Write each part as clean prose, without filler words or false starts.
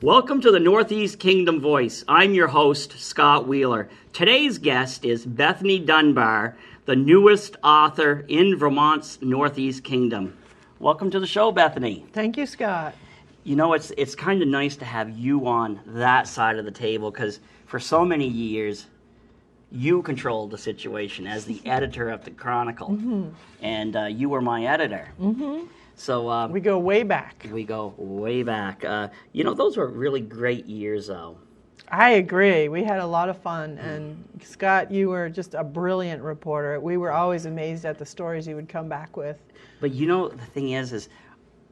Welcome to the Northeast Kingdom Voice. I'm your host, Scott Wheeler. Today's guest is Bethany Dunbar, the newest author in Vermont's Northeast Kingdom. Welcome to the show, Bethany. Thank you, Scott. You know, it's kind of nice to have you on that side of the table because for so many years, you controlled the situation as the editor of the Chronicle, and you were my editor. So We go way back. we go way back. You know, those were really great years, though. I agree. We had a lot of fun. And Scott, you were just a brilliant reporter. We were always amazed at the stories you would come back with. But you know, the thing is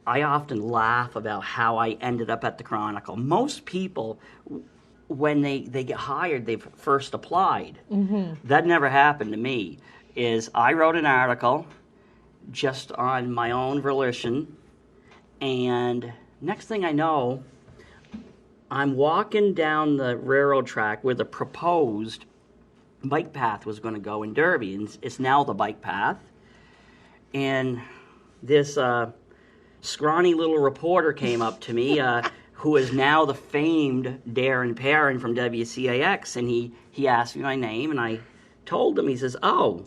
I often laugh about how I ended up at the Chronicle. Most people, when they get hired, they've first applied. That never happened to me. I wrote an article just on my own volition, and next thing I know, I'm walking down the railroad track where the proposed bike path was going to go in Derby, and it's now the bike path. And this scrawny little reporter came up to me, who is now the famed Darren Perrin from WCAX, and he asked me my name, and I told him. He says, "Oh,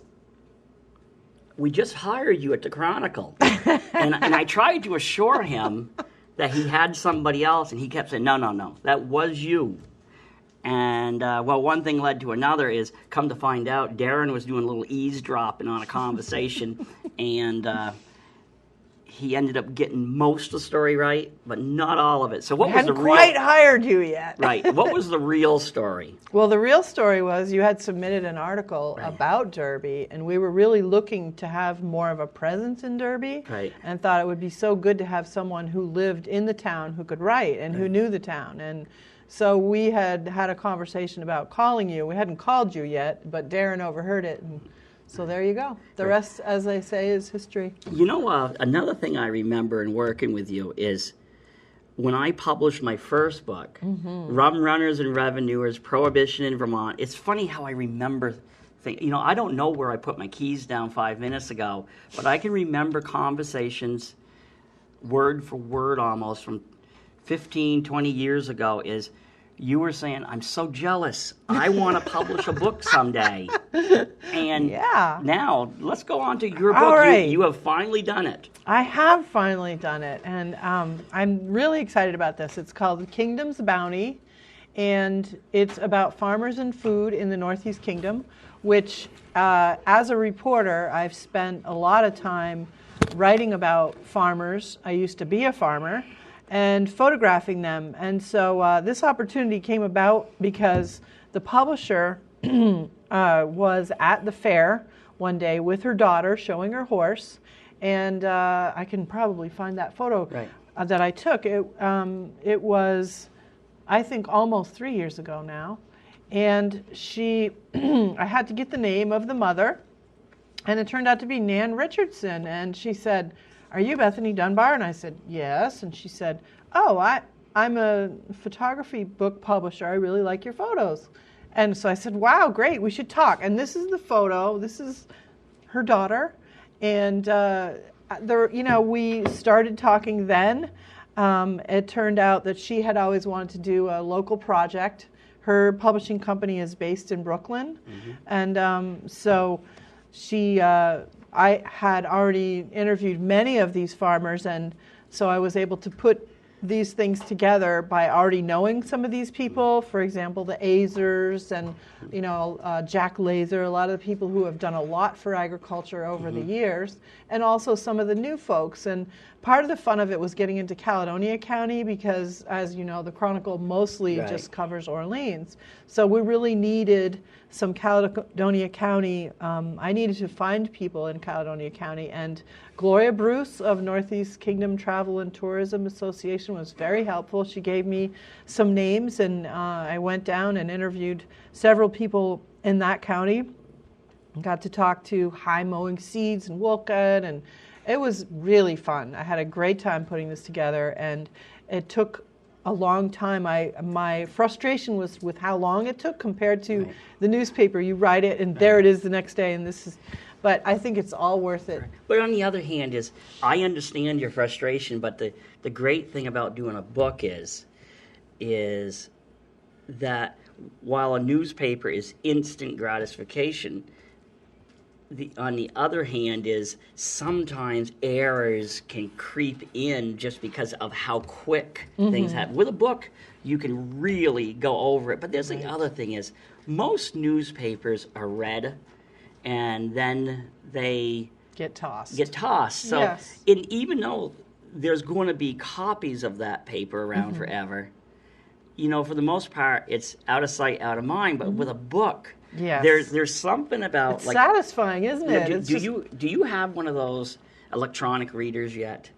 we just hired you at the Chronicle." and I tried to assure him that he had somebody else, and he kept saying, no, that was you. And, well, one thing led to another is, come to find out, Darren was doing a little eavesdropping on a conversation, and he ended up getting most of the story right, but not all of it. So what was the real... hadn't quite hired you yet. Right. What was the real story? Well, the real story was you had submitted an article about Derby, and we were really looking to have more of a presence in Derby, and thought it would be so good to have someone who lived in the town who could write and who knew the town. And so we had a conversation about calling you. We hadn't called you yet, but Darren overheard it, and so there you go. The rest, as they say, is history. You know, another thing I remember in working with you is when I published my first book, Rum Runners and Revenuers, Prohibition in Vermont. It's funny how I remember things. You know, I don't know where I put my keys down 5 minutes ago, but I can remember conversations word for word almost from 15, 20 years ago is you were saying, "I'm so jealous. I want to publish a book someday." And now, let's go on to your book. All right. You have finally done it. I have finally done it, and I'm really excited about this. It's called Kingdom's Bounty, and it's about farmers and food in the Northeast Kingdom, which, as a reporter, I've spent a lot of time writing about farmers. I used to be a farmer, and photographing them. And so this opportunity came about because the publisher was at the fair one day with her daughter showing her horse, and I can probably find that photo that I took. It was, I think, almost 3 years ago now, and I had to get the name of the mother, and it turned out to be Nan Richardson, and she said, "Are you Bethany Dunbar?" And I said, "Yes." And she said, "Oh, I'm a photography book publisher. I really like your photos." And so I said, "Wow, great, we should talk." And this is the photo. This is her daughter. And we started talking then. It turned out that she had always wanted to do a local project. Her publishing company is based in Brooklyn. And so I had already interviewed many of these farmers, and so I was able to put these things together by already knowing some of these people. For example, the Azers and Jack Laser, a lot of the people who have done a lot for agriculture over the years, and also some of the new folks. And part of the fun of it was getting into Caledonia County because, as you know, the Chronicle mostly just covers Orleans. So we really needed some Caledonia County. I needed to find people in Caledonia County, and Gloria Bruce of Northeast Kingdom Travel and Tourism Association was very helpful. She gave me some names, and I went down and interviewed several people in that county. Got to talk to High Mowing Seeds in Wolcott, and it was really fun. I had a great time putting this together, and it took a long time. My frustration was with how long it took compared to the newspaper. You write it, and there it is the next day, and this is... But I think it's all worth it. But on the other hand I understand your frustration, but the great thing about doing a book is is that while a newspaper is instant gratification, on the other hand is sometimes errors can creep in just because of how quick things happen. With a book, you can really go over it. But there's the other thing is most newspapers are read and then they Get tossed. So Yes. even though there's going to be copies of that paper around forever, for the most part, it's out of sight, out of mind. But with a book, Yes. there's something about It's satisfying, isn't it? Do you have one of those electronic readers yet?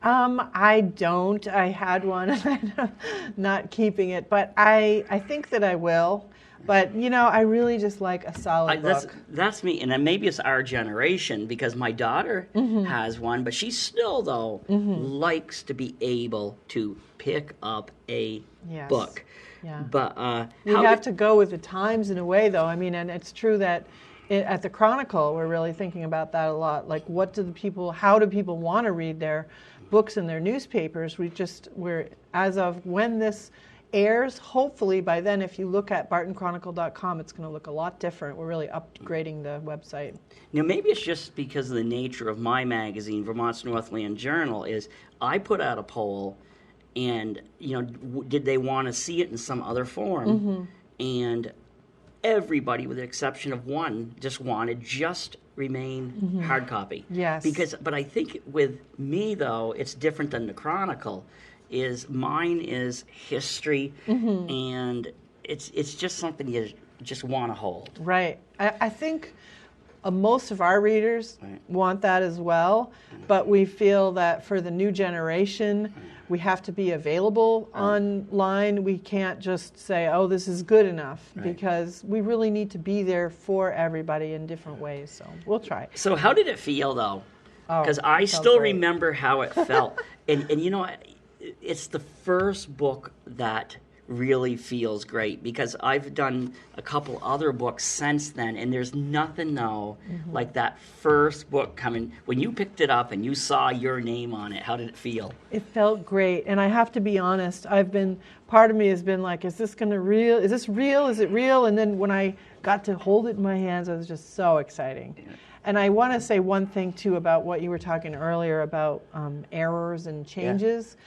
I don't. I had one, and I'm not keeping it, but I think that I will. But I really just like a solid book. That's me, and then maybe it's our generation because my daughter has one, but she still though likes to be able to pick up a book. Yeah. But we have to go with the times in a way, though. I mean, and it's true that at the Chronicle, we're really thinking about that a lot. Like, how do people want to read their books and their newspapers? We're as of when this airs, hopefully by then, if you look at bartonchronicle.com, it's going to look a lot different. We're really upgrading the website. Now, maybe it's just because of the nature of my magazine, Vermont's Northland Journal, is I put out a poll, and, did they want to see it in some other form? And everybody, with the exception of one, just wanted remain hard copy. Yes. But I think with me, though, it's different than the Chronicle. Mine is history, and it's just something you just want to hold. Right. I think most of our readers want that as well, but we feel that for the new generation, we have to be available online. We can't just say, oh, this is good enough, because we really need to be there for everybody in different ways. So we'll try. So how did it feel, though? Because I felt still great. remember how it felt. and it's the first book that really feels great, because I've done a couple other books since then, and there's nothing like that first book coming. When you picked it up and you saw your name on it, how did it feel? It felt great, and I have to be honest, part of me has been like, is this real? Is it real? And then when I got to hold it in my hands, it was just so exciting. Yeah. And I want to say one thing too about what you were talking earlier about errors and changes.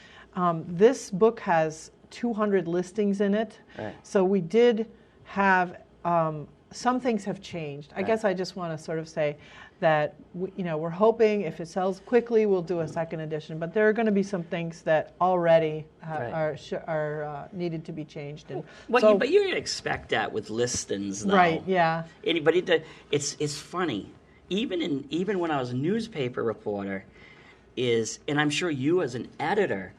This book has 200 listings in it. Right. So we did have, some things have changed. I guess I just want to sort of say that, we're hoping if it sells quickly, we'll do a second edition. But there are going to be some things that already are needed to be changed. And but you expect that with listings, though. Right, yeah. It's funny. Even when I was a newspaper reporter, and I'm sure you as an editor,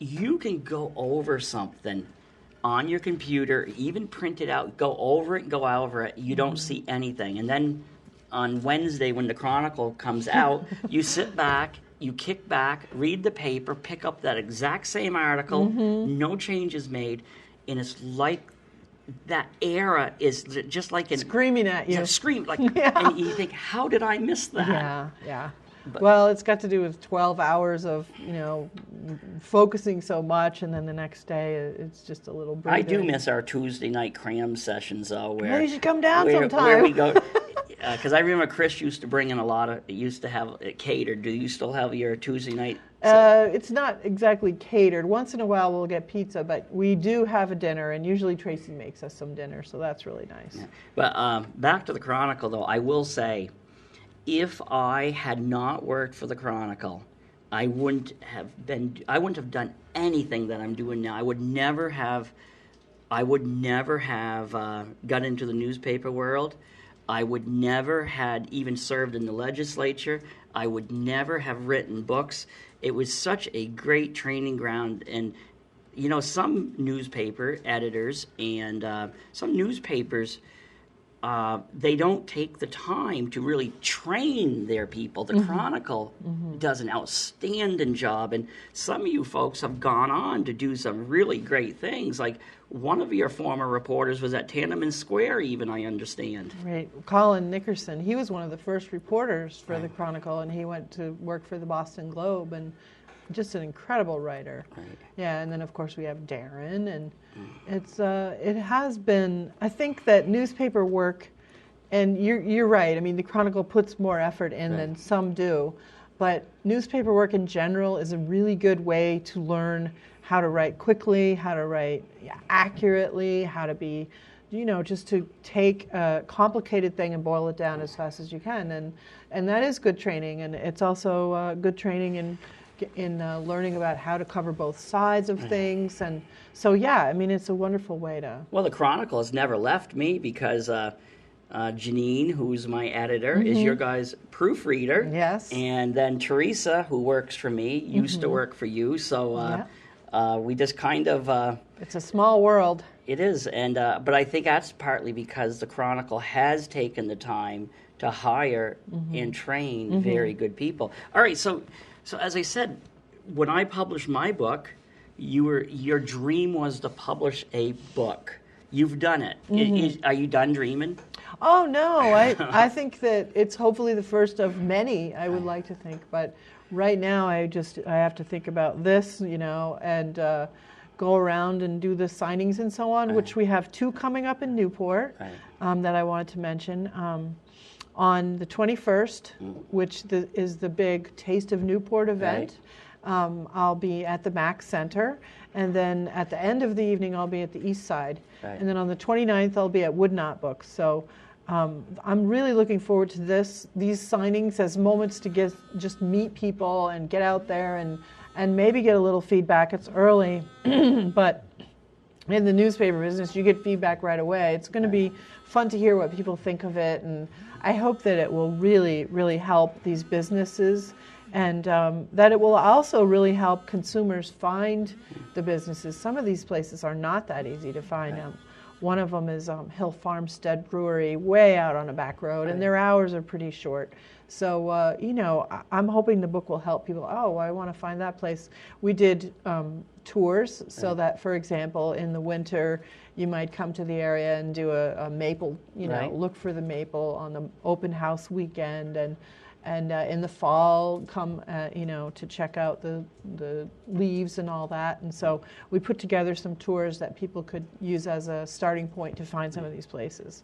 you can go over something on your computer, even print it out, go over it, you don't see anything. And then on Wednesday when the Chronicle comes out, you sit back, you kick back, read the paper, pick up that exact same article, no changes made, and it's like that era is just like screaming at you. And you think, how did I miss that? Yeah. Well, it's got to do with 12 hours of, focusing so much, and then the next day it's just a little breather. I do miss our Tuesday night cram sessions, though. Well, you should come down sometime. Where we go, because I remember Chris used to bring in used to have it catered. Do you still have your Tuesday night? It's not exactly catered. Once in a while we'll get pizza, but we do have a dinner, and usually Tracy makes us some dinner, so that's really nice. Yeah. But back to the Chronicle, though, I will say, if I had not worked for the Chronicle, I wouldn't have done anything that I'm doing now. I would never have got into the newspaper world. I would never had even served in the legislature. I would never have written books. It was such a great training ground. And, some newspaper editors and some newspapers, they don't take the time to really train their people. The Chronicle does an outstanding job, and some of you folks have gone on to do some really great things. Like one of your former reporters was at Tiananmen Square, even, I understand. Right. Colin Nickerson, he was one of the first reporters for the Chronicle, and he went to work for the Boston Globe, and just an incredible writer. Right. Yeah, and then of course we have Darren, and it has been. I think that newspaper work, and you're right. I mean, the Chronicle puts more effort in than some do, but newspaper work in general is a really good way to learn how to write quickly, how to write accurately, how to be, just to take a complicated thing and boil it down as fast as you can, and that is good training, and it's also good training in learning about how to cover both sides of things, and so I mean, it's a wonderful way to. Well, the Chronicle has never left me because Janine, who's my editor, is your guys' proofreader. Yes. And then Teresa, who works for me, used to work for you, so we just kind of. It's a small world. It is, and but I think that's partly because the Chronicle has taken the time to hire and train very good people. All right, so as I said, when I published my book, your dream was to publish a book. You've done it. Are you done dreaming? Oh no, I think that it's hopefully the first of many. I would like to think, but right now I have to think about this, and go around and do the signings and so on, which we have 2 coming up in Newport that I wanted to mention. On the 21st, which is the big Taste of Newport event, I'll be at the Mack Center, and then at the end of the evening I'll be at the East Side, and then on the 29th I'll be at Wood Knot Books. So I'm really looking forward to these signings as moments to just meet people and get out there and maybe get a little feedback. It's early, but in the newspaper business, you get feedback right away. It's going to be fun to hear what people think of it, and I hope that it will really, really help these businesses, and that it will also really help consumers find the businesses. Some of these places are not that easy to find. One of them is Hill Farmstead Brewery, way out on a back road, and their hours are pretty short. So, I'm hoping the book will help people. Oh, I want to find that place. We did tours so that, for example, in the winter, you might come to the area and do a maple, look for the maple on the open house weekend, and in the fall come, to check out the leaves and all that. And so we put together some tours that people could use as a starting point to find some of these places.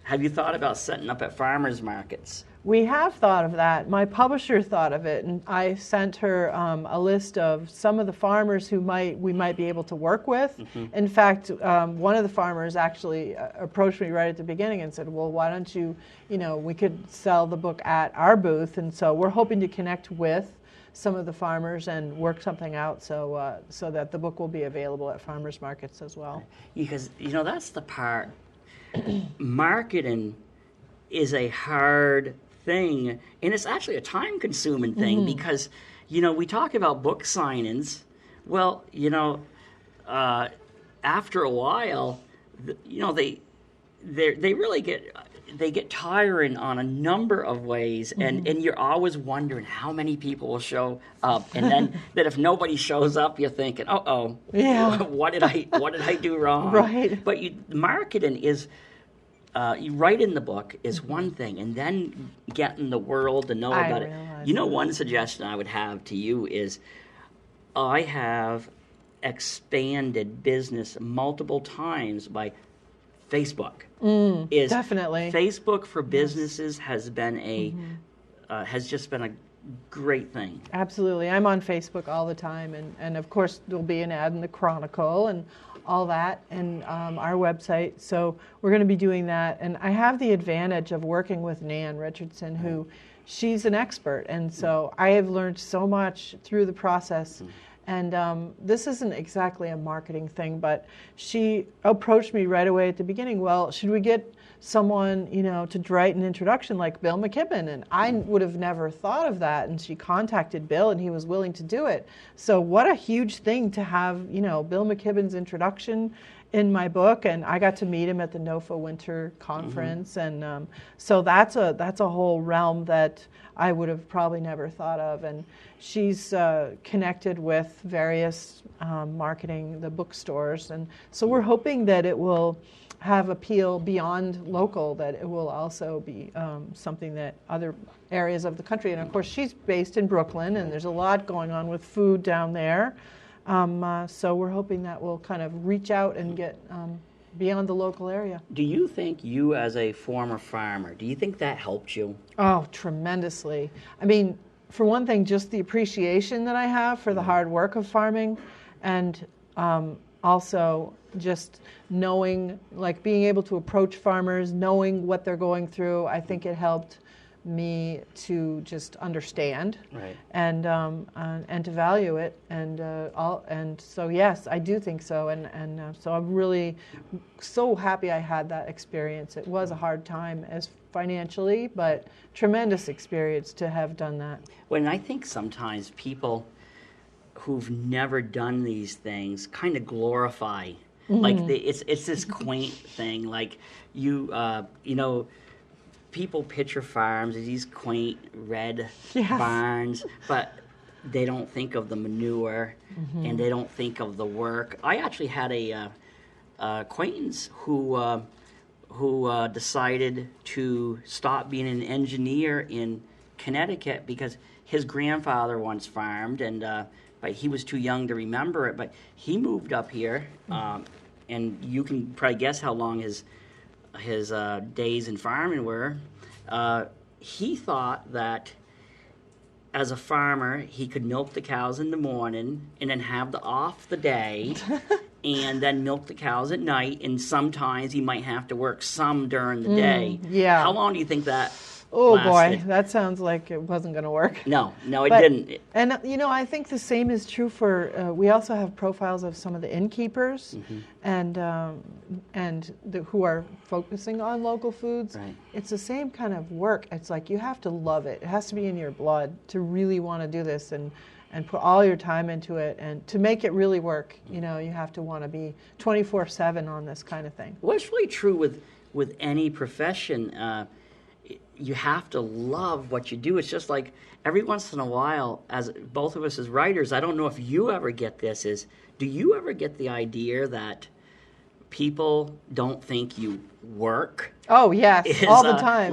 Have you thought about setting up at farmers markets? We have thought of that. My publisher thought of it, and I sent her a list of some of the farmers who we might be able to work with. In fact, one of the farmers actually approached me right at the beginning and said, well, why don't you, we could sell the book at our booth. And so we're hoping to connect with some of the farmers and work something out so that the book will be available at farmers markets as well. Because, that's the part. Marketing is a hard thing, and it's actually a time-consuming thing because, we talk about book signings. Well, after a while, they really get tiring on a number of ways, and you're always wondering how many people will show up, and then that if nobody shows up, you're thinking, what did I do wrong? Right. But marketing is. You write in the book is one thing, and then getting the world to know about it. One suggestion I would have to you is I have expanded business multiple times by Facebook. Definitely. Facebook for businesses has been has just been a great thing. Absolutely. I'm on Facebook all the time, and of course there'll be an ad in the Chronicle and all that, and our website. So we're going to be doing that. And I have the advantage of working with Nan Richardson, who she's an expert. And so I have learned so much through the process. And this isn't exactly a marketing thing, but she approached me right away at the beginning. Well, should we get someone, to write an introduction like Bill McKibben? And I would have never thought of that. And she contacted Bill, and he was willing to do it. So what a huge thing to have, Bill McKibben's introduction in my book. And I got to meet him at the NOFA Winter Conference. And so that's a whole realm that I would have probably never thought of. And she's connected with various marketing, the bookstores. And so we're hoping that it will have appeal beyond local, that it will also be something that other areas of the country, and of course she's based in Brooklyn, and there's a lot going on with food down there. So we're hoping that will kind of reach out and get beyond the local area. Do you think you, as a former farmer, do you think that helped you? Oh, tremendously. I mean, for one thing, just the appreciation that I have for the hard work of farming, and also just knowing, like being able to approach farmers, knowing what they're going through. I think it helped me to just understand, right, and to value it, and so yes, I do think so, and so I'm really so happy I had that experience. It was a hard time as financially, but tremendous experience to have done that. Well, and I think sometimes people who've never done these things kind of glorify, like it's this quaint thing, like you know, people picture farms as these quaint red barns, but they don't think of the manure, and they don't think of the work. I actually had a acquaintance who decided to stop being an engineer in Connecticut because his grandfather once farmed, and but he was too young to remember it. But he moved up here, and you can probably guess how long his days in farming were. He thought that as a farmer he could milk the cows in the morning and then have the off the day and then milk the cows at night, and sometimes he might have to work some during the day. Yeah. How long do you think that lasted? Boy, that sounds like it wasn't going to work. No, it didn't. And you know, I think the same is true for. We also have profiles of some of the innkeepers, and who are focusing on local foods. Right. It's the same kind of work. It's like you have to love it. It has to be in your blood to really want to do this and put all your time into it, and to make it really work. You know, you have to want to be 24/7 on this kind of thing. Well, it's really true with any profession. You have to love what you do. It's just like every once in a while, as both of us as writers, I don't know if you ever get this, do you ever get the idea that people don't think you work? Oh, yes, all the time.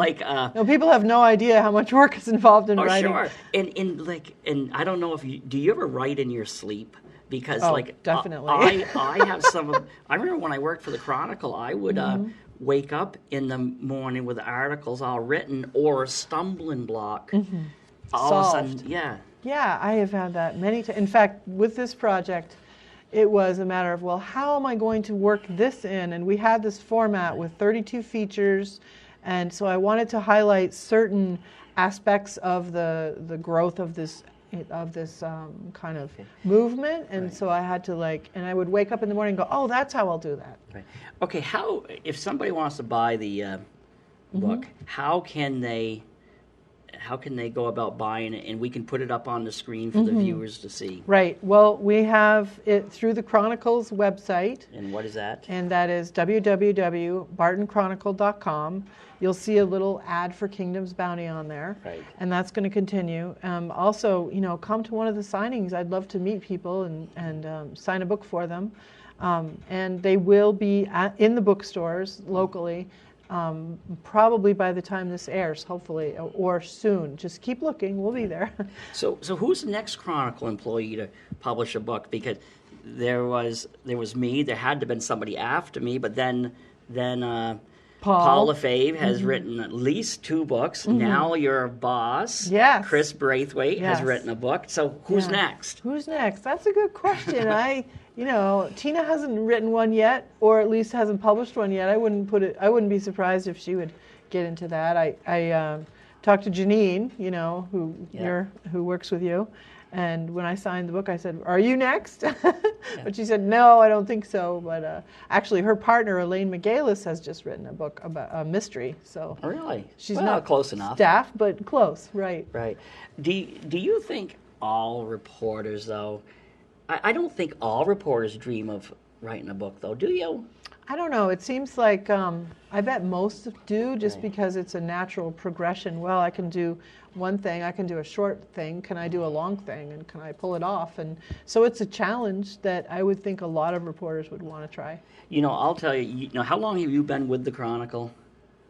No, people have no idea how much work is involved in writing. Sure. And I don't know if do you ever write in your sleep? Because definitely. I have some of, I remember when I worked for the Chronicle, I would wake up in the morning with articles all written or a stumbling block. All Solved. of a sudden, yeah. Yeah, I have had that many times. In fact, with this project, it was a matter of, well, how am I going to work this in? And we had this format with 32 features, and so I wanted to highlight certain aspects of the growth of this kind of movement, and so I had to and I would wake up in the morning and go, oh, that's how I'll do that. Right. Okay, if somebody wants to buy the book, how can they go about buying it, and we can put it up on the screen for the viewers to see? Right. Well, we have it through the Chronicle's website. And what is that? And that is www.bartonchronicle.com. You'll see a little ad for Kingdom's Bounty on there. Right. And that's going to continue. Also, come to one of the signings. I'd love to meet people and sign a book for them. And they will be in the bookstores locally, probably by the time this airs, hopefully, or soon. Just keep looking. We'll be there. So who's the next Chronicle employee to publish a book? Because there was me. There had to have been somebody after me, but then Paul Lefebvre has written at least 2 books. Now your boss, Chris Braithwaite, has written a book. So who's next? Who's next? That's a good question. Tina hasn't written one yet, or at least hasn't published one yet. I wouldn't be surprised if she would get into that. I talked to Janine, who works with you. And when I signed the book, I said, "Are you next?" But she said, "No, I don't think so." But actually, her partner, Elaine McGalis, has just written a book about a mystery. So really, she's not close enough. Staff, but close, right? Right. Do you think all reporters, though? I don't think all reporters dream of writing a book, though. Do you? I don't know. It seems like I bet most do, just Right. because it's a natural progression. Well, I can do one thing, I can do a short thing, can I do a long thing, and can I pull it off? And so it's a challenge that I would think a lot of reporters would want to try. I'll tell you, how long have you been with the Chronicle?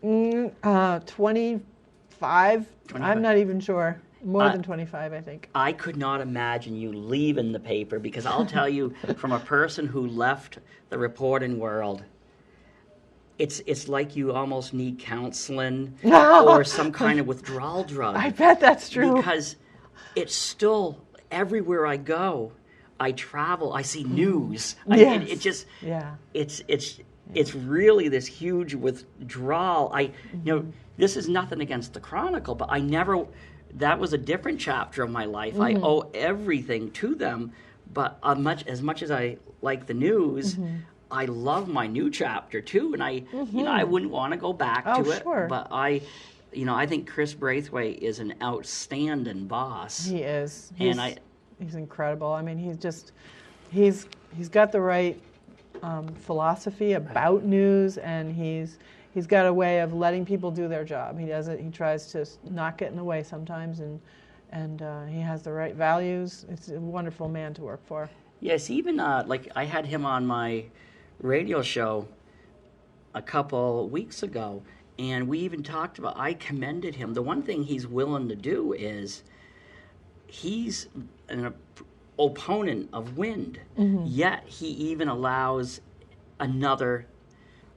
25? 25. I'm not even sure. More Uh, than 25, I think. I could not imagine you leaving the paper because I'll tell you, from a person who left the reporting world, it's like you almost need counseling or some kind of withdrawal drug. I bet that's true. Because it's still everywhere I go, I travel, I see news. Yes. It just Yeah. it's really this huge withdrawal. This is nothing against the Chronicle, but that was a different chapter of my life. I owe everything to them, but as much as I like the news, I love my new chapter too, and I wouldn't want to go back to it. Sure. But I think Chris Braithwaite is an outstanding boss. He is. And He's incredible. I mean, he's got the right philosophy about news, and he's got a way of letting people do their job. He does it. He tries to not get in the way sometimes, and he has the right values. It's a wonderful man to work for. Yes, even like I had him on my radio show a couple weeks ago, and we even talked about, I commended him. The one thing he's willing to do is he's an opponent of wind, yet he even allows another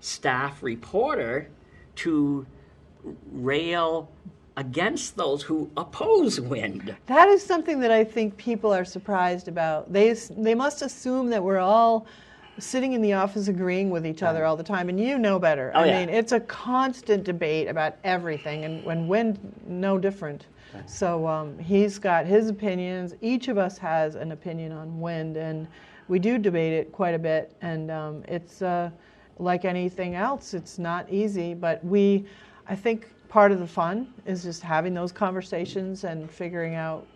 staff reporter to rail against those who oppose wind. That is something that I think people are surprised about. They must assume that we're all sitting in the office agreeing with each other all the time, and you know better. I mean, it's a constant debate about everything, and when wind, no different. Right. So he's got his opinions. Each of us has an opinion on wind, and we do debate it quite a bit, and it's like anything else, it's not easy, but I think part of the fun is just having those conversations and figuring out,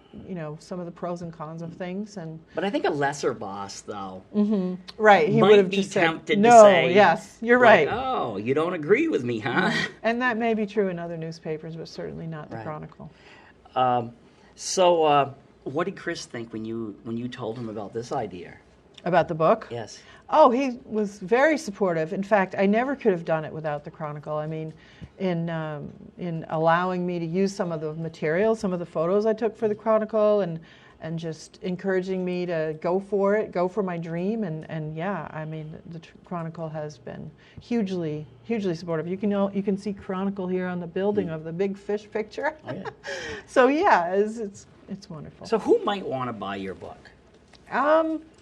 some of the pros and cons of things. But I think a lesser boss, though, right, he would have be just tempted said, to no, say, yes, you're like, right. oh, you don't agree with me, huh? And that may be true in other newspapers, but certainly not the Chronicle. So what did Chris think when you told him about this idea? About the book? Yes. Oh, he was very supportive. In fact, I never could have done it without the Chronicle. I mean, in allowing me to use some of the material, some of the photos I took for the Chronicle, and just encouraging me to go for it, go for my dream, and yeah, I mean, the Chronicle has been hugely supportive. You can see Chronicle here on the building of the big fish picture. Oh, yeah. So yeah, it's wonderful. So who might want to buy your book?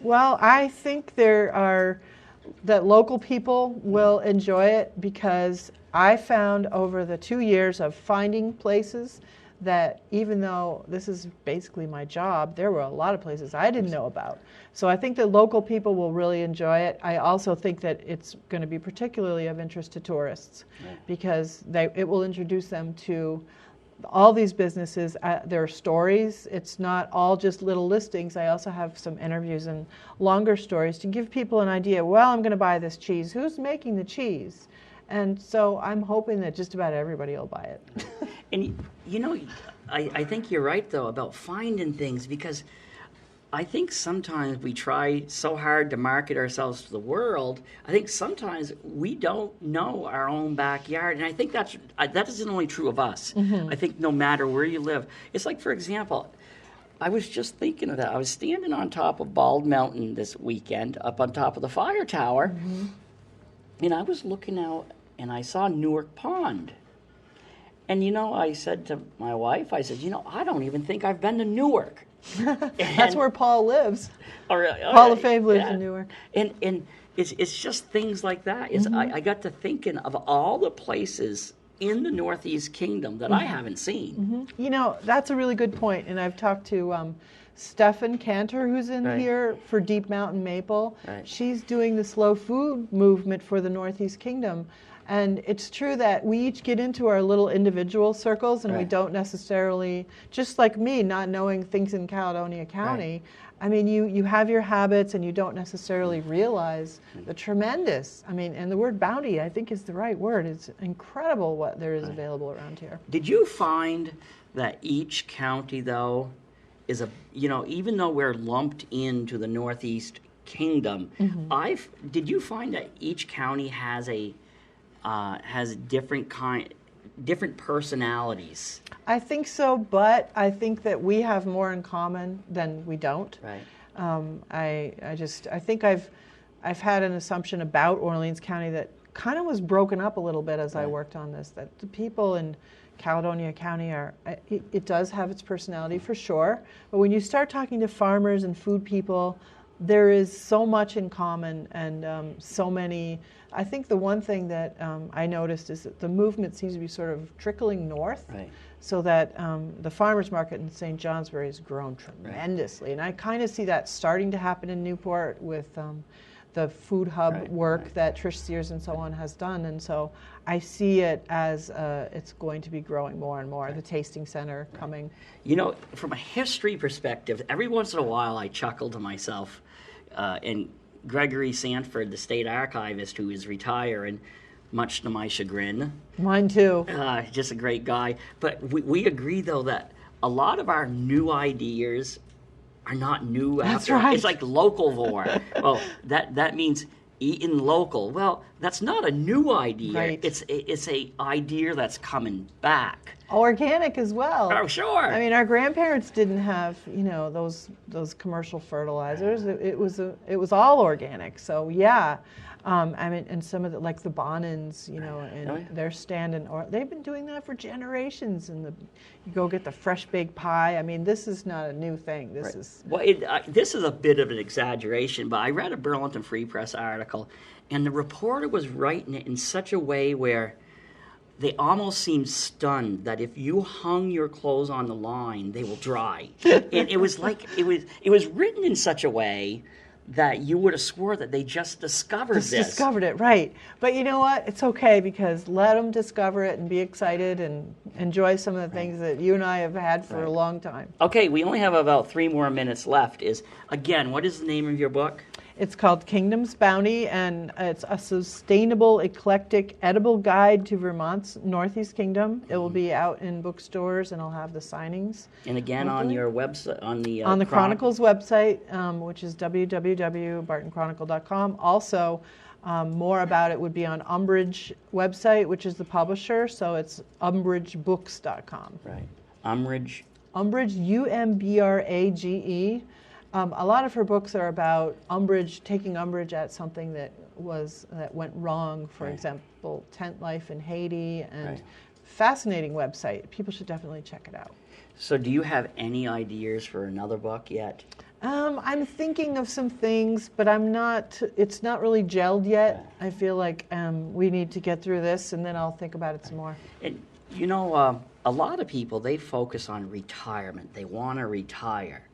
Well, I think that local people will enjoy it, because I found over the 2 years of finding places that, even though this is basically my job, there were a lot of places I didn't know about. So I think that local people will really enjoy it. I also think that it's going to be particularly of interest to tourists, because it will introduce them to all these businesses, their stories. It's not all just little listings. I also have some interviews and longer stories to give people an idea. Well, I'm going to buy this cheese. Who's making the cheese? And so I'm hoping that just about everybody will buy it. And I think you're right, though, about finding things, because I think sometimes we try so hard to market ourselves to the world. I think sometimes we don't know our own backyard, and I think that isn't only true of us. I think no matter where you live, it's like, for example, I was just thinking of that. I was standing on top of Bald Mountain this weekend, up on top of the fire tower, and I was looking out, and I saw Newark Pond. And I said to my wife, I said, I don't even think I've been to Newark. That's where Paul lives. Paul Paul Lefebvre lives in Newark. And it's just things like that. I got to thinking of all the places in the Northeast Kingdom that I haven't seen. That's a really good point. And I've talked to Stefan Cantor, who's in here for Deep Mountain Maple. She's doing the slow food movement for the Northeast Kingdom. And it's true that we each get into our little individual circles, and we Right. don't necessarily, just like me, not knowing things in Caledonia County. I mean, you have your habits, and you don't necessarily realize the tremendous, I mean, and the word bounty, I think, is the right word. It's incredible what there is available around here. Did you find that each county, though, is even though we're lumped into the Northeast Kingdom, did you find that each county has different personalities? I think so, but I think that we have more in common than we don't. Right. I think I've had an assumption about Orleans County that kind of was broken up a little bit as I worked on this, that the people in Caledonia County it does have its personality for sure, but when you start talking to farmers and food people, there is so much in common, and so many. I think the one thing that I noticed is that the movement seems to be sort of trickling north, so that the farmers market in St. Johnsbury has grown tremendously, and I kind of see that starting to happen in Newport with the food hub work that Trish Sears and so on has done, and so I see it as it's going to be growing more and more. The tasting center coming. You know, from a history perspective, every once in a while I chuckle to myself, and Gregory Sanford, the state archivist, who is retired, and much to my chagrin. Mine too. Just a great guy. But we agree, though, that a lot of our new ideas are not new. That's right. It's like localvore. Well, that means eating local. Well, that's not a new idea. Right. It's a idea that's coming back. Organic as well. Oh, sure. I mean, our grandparents didn't have, those commercial fertilizers. It was all organic. So yeah, I mean, and some of like the Bonins, and their stand they've been doing that for generations. And you go get the fresh baked pie. I mean, this is not a new thing. This is this is a bit of an exaggeration, but I read a Burlington Free Press article, and the reporter was writing it in such a way where they almost seemed stunned that if you hung your clothes on the line, they will dry. And it was written in such a way that you would have swore that they just discovered this. Discovered it, right. But you know what? It's okay, because let them discover it and be excited and enjoy some of the things that you and I have had for a long time. Okay, we only have about 3 more minutes left. Again, what is the name of your book? It's called Kingdom's Bounty, and it's a sustainable, eclectic, edible guide to Vermont's Northeast Kingdom. It will be out in bookstores, and I'll have the signings. And again, hopefully, on your website, on the Chronicles website, which is www.bartonchronicle.com. Also, more about it would be on Umbridge website, which is the publisher. So it's umbridgebooks.com. Right. Umbridge, Umbrage. A lot of her books are about taking umbrage at something that went wrong. For example, tent life in Haiti, and fascinating website. People should definitely check it out. So, do you have any ideas for another book yet? I'm thinking of some things, but it's not really gelled yet. I feel like we need to get through this, and then I'll think about it some more. And a lot of people, they focus on retirement. They want to retire.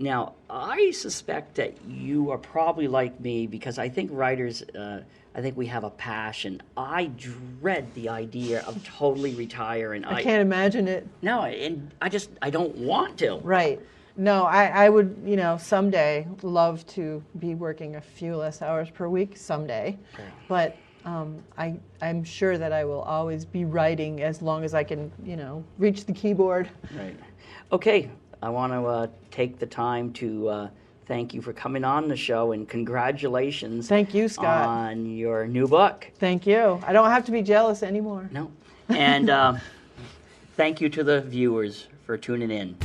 Now, I suspect that you are probably like me, because I think writers, I think we have a passion. I dread the idea of totally retiring. I can't imagine it. No, and I don't want to. Right. No, I would, someday love to be working a few less hours per week someday. Okay. But I'm sure that I will always be writing as long as I can, reach the keyboard. Right. Okay. I want to take the time to thank you for coming on the show, and congratulations. Thank you, Scott. On your new book. Thank you. I don't have to be jealous anymore. No. And thank you to the viewers for tuning in.